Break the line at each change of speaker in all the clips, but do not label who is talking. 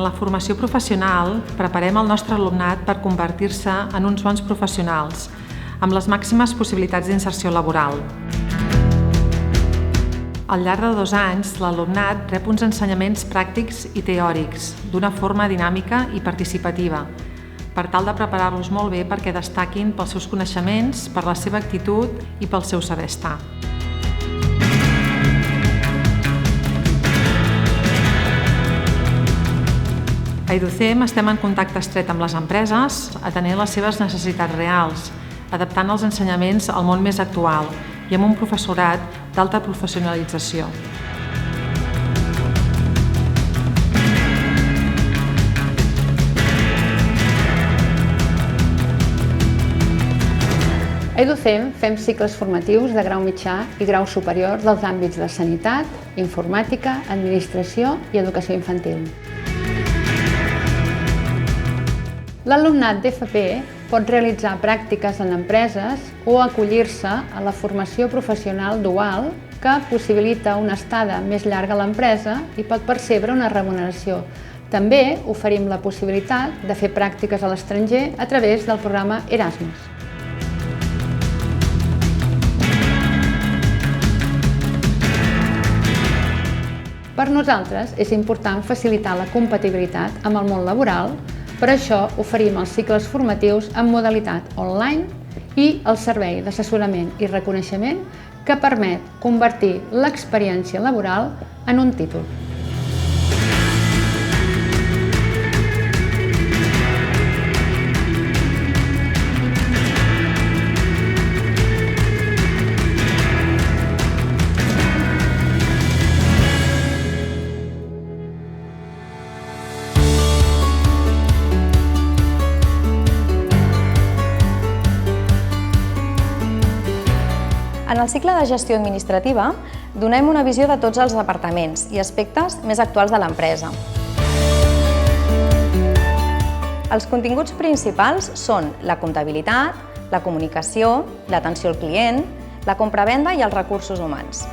la formació professional preparem el nostre alumnat per convertir-se en uns bons professionals, amb les màximes possibilitats d'inserció laboral. Al llarg de 2 anys, l'alumnat rep uns ensenyaments pràctics i teòrics, d'una forma dinàmica i participativa, per tal de preparar-los molt bé perquè destaquin pels seus coneixements, per la seva actitud i pel seu saber estar. A EduCem estem en contacte estret amb les empreses, atenent les seves necessitats reals, adaptant els ensenyaments al món més actual i amb un professorat d'alta professionalització.
A EduCem fem cicles formatius de grau mitjà i grau superior dels àmbits de sanitat, informàtica, administració i educació infantil. L'alumnat d'FP pot realitzar pràctiques en empreses o acollir-se a la formació professional dual que possibilita una estada més llarga a l'empresa i pot percebre una remuneració. També oferim la possibilitat de fer pràctiques a l'estranger a través del programa Erasmus. Per nosaltres és important facilitar la compatibilitat amb el món laboral. Per això oferim els cicles formatius en modalitat online i el servei d'assessorament i reconeixement que permet convertir l'experiència laboral en un títol.
En el cicle de gestió administrativa donem una visió de tots els departaments i aspectes més actuals de l'empresa. Els continguts principals són la comptabilitat, la comunicació, l'atenció al client, la compra-venda i els recursos humans.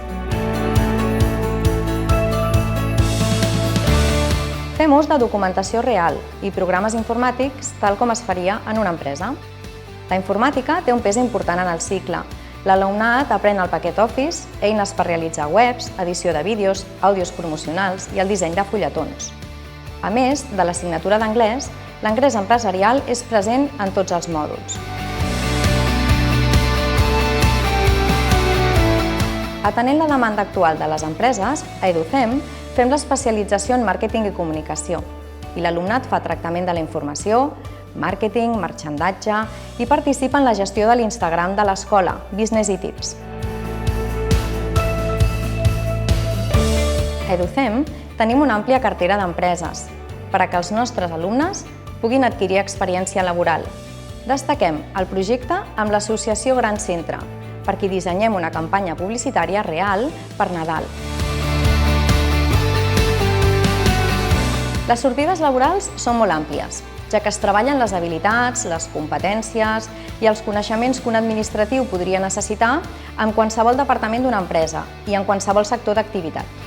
Fem ús de documentació real i programes informàtics tal com es faria en una empresa. La informàtica té un pes important en el cicle. L'alumnat aprèn el paquet Office, eines per realitzar webs, edició de vídeos, àudios promocionals i el disseny de fulletons. A més de l'assignatura d'anglès, l'anglès empresarial és present en tots els mòduls. Atenent la demanda actual de les empreses, a EduCem fem l'especialització en màrqueting i comunicació i l'alumnat fa tractament de la informació, màrqueting, marxandatge i participa en la gestió de l'Instagram de l'escola, Business i Tips. A EduCem tenim una àmplia cartera d'empreses per a que els nostres alumnes puguin adquirir experiència laboral. Destaquem el projecte amb l'associació Gran Centre, per qui dissenyem una campanya publicitària real per Nadal. Les sortides laborals són molt àmplies, ja que es treballen les habilitats, les competències i els coneixements que un administratiu podria necessitar en qualsevol departament d'una empresa i en qualsevol sector d'activitat.